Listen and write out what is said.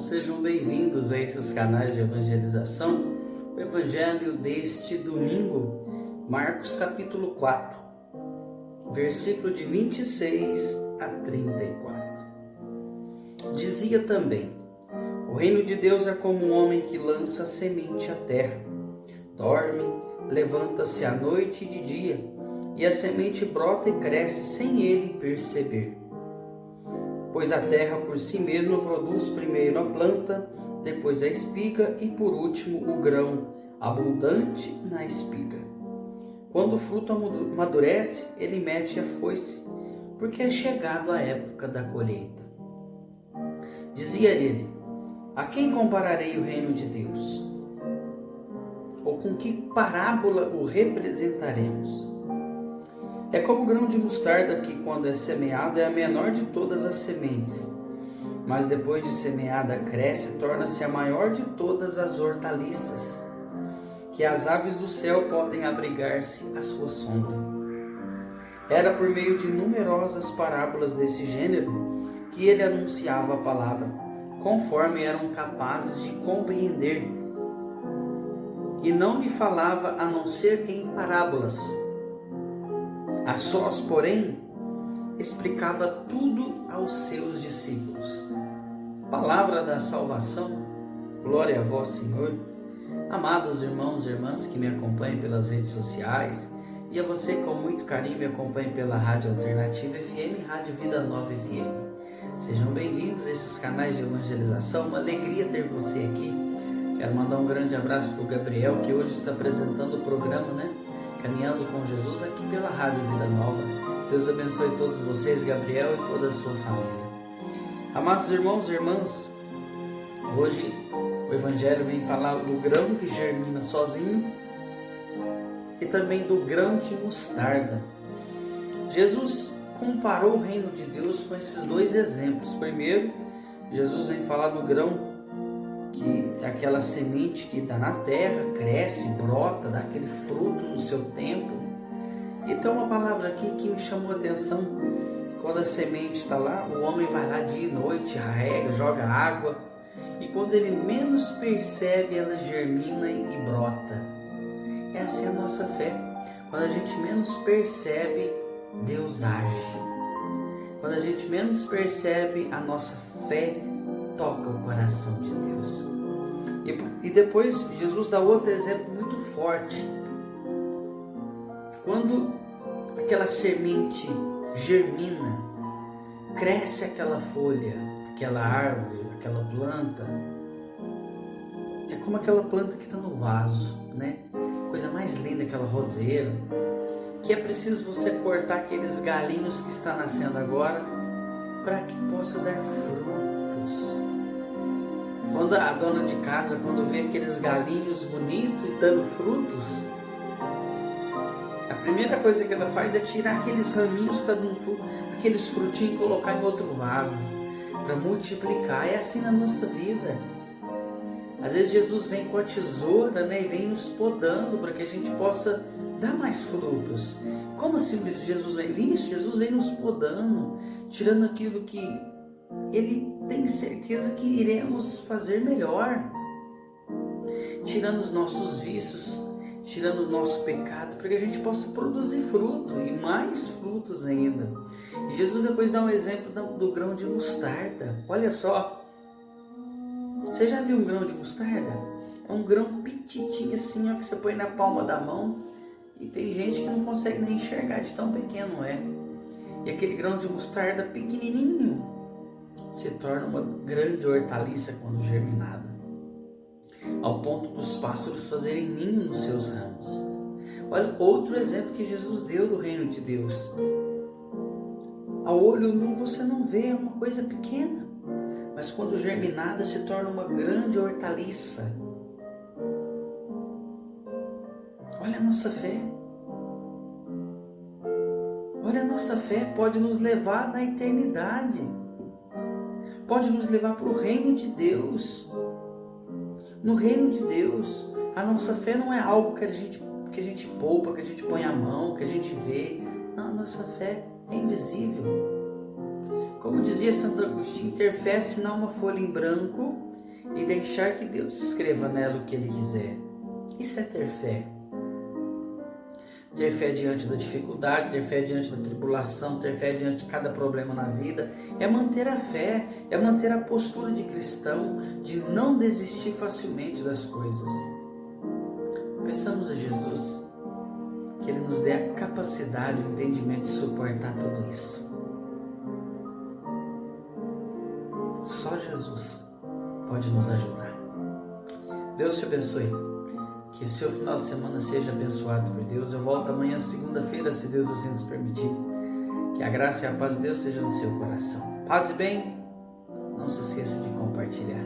sejam bem-vindos a esses canais de evangelização. O evangelho deste domingo, Marcos capítulo 4, versículo de 26 a 34. Dizia também: o reino de Deus é como um homem que lança semente à terra. Dorme, levanta-se à noite e de dia, e a semente brota e cresce sem ele perceber. Pois a terra por si mesma produz primeiro a planta, depois a espiga e por último o grão, abundante na espiga. Quando o fruto amadurece, ele mete a foice, porque é chegado a época da colheita. Dizia ele: a quem compararei o reino de Deus? Ou com que parábola o representaremos? É como o grão de mostarda que, quando é semeado, é a menor de todas as sementes, mas depois de semeada cresce e torna-se a maior de todas as hortaliças, que as aves do céu podem abrigar-se à sua sombra. Era por meio de numerosas parábolas desse gênero que ele anunciava a palavra, conforme eram capazes de compreender, e não lhe falava a não ser em parábolas. A sós, porém, explicava tudo aos seus discípulos. Palavra da salvação, glória a vós, Senhor. Amados irmãos e irmãs que me acompanham pelas redes sociais, e a você com muito carinho me acompanha pela Rádio Alternativa FM, Rádio Vida Nova FM. Sejam bem-vindos a esses canais de evangelização, uma alegria ter você aqui. Quero mandar um grande abraço para o Gabriel, que hoje está apresentando o programa, Caminhando com Jesus, aqui pela Rádio Vida Nova. Deus abençoe todos vocês, Gabriel, e toda a sua família. Amados irmãos e irmãs, hoje o Evangelho vem falar do grão que germina sozinho e também do grão de mostarda. Jesus comparou o reino de Deus com esses dois exemplos. Primeiro, Jesus vem falar do grão, que é aquela semente que está na terra, cresce, brota, dá aquele fruto no seu tempo. E tem uma palavra aqui que me chamou a atenção. Quando a semente está lá, o homem vai lá dia e noite, rega, joga água, e quando ele menos percebe, ela germina e brota. Essa é a nossa fé. Quando a gente menos percebe, Deus age. Quando a gente menos percebe, a nossa fé toca o coração de Deus. E depois Jesus dá outro exemplo muito forte. Quando aquela semente germina, cresce aquela folha, aquela árvore, aquela planta, é como aquela planta que está no vaso, Coisa mais linda, aquela roseira, que é preciso você cortar aqueles galinhos que está nascendo agora, para que possa dar frutos. Quando a dona de casa, quando vê aqueles galinhos bonitos e dando frutos, a primeira coisa que ela faz é tirar aqueles raminhos que estão dando fruto, aqueles frutinhos, e colocar em outro vaso, para multiplicar. É assim na nossa vida. Às vezes Jesus vem com a tesoura, e vem nos podando para que a gente possa dar mais frutos. Como assim Jesus vem? Isso, Jesus vem nos podando, tirando aquilo que Ele tem certeza que iremos fazer melhor, tirando os nossos vícios, tirando o nosso pecado, para que a gente possa produzir fruto e mais frutos ainda. E Jesus depois dá um exemplo do grão de mostarda. Olha só, você já viu um grão de mostarda? É um grão pititinho assim, que você põe na palma da mão, e tem gente que não consegue nem enxergar de tão pequeno é. E aquele grão de mostarda pequenininho se torna uma grande hortaliça quando germinada, ao ponto dos pássaros fazerem ninho nos seus ramos. Olha outro exemplo que Jesus deu do reino de Deus. Ao olho nu você não vê, é uma coisa pequena, mas quando germinada se torna uma grande hortaliça. Olha a nossa fé. Olha, a nossa fé pode nos levar na eternidade. Pode nos levar para o reino de Deus. No reino de Deus, a nossa fé não é algo que a gente poupa, que a gente põe a mão, que a gente vê. Não, a nossa fé é invisível. Como dizia Santo Agostinho, ter fé é assinar uma folha em branco e deixar que Deus escreva nela o que Ele quiser. Isso é ter fé. Ter fé diante da dificuldade, ter fé diante da tribulação, ter fé diante de cada problema na vida, é manter a fé, é manter a postura de cristão, de não desistir facilmente das coisas. Peçamos a Jesus que Ele nos dê a capacidade, o entendimento de suportar tudo isso. Só Jesus pode nos ajudar. Deus te abençoe. Que o seu final de semana seja abençoado por Deus. Eu volto amanhã, segunda-feira, se Deus assim nos permitir. Que a graça e a paz de Deus sejam no seu coração. Paz e bem. Não se esqueça de compartilhar.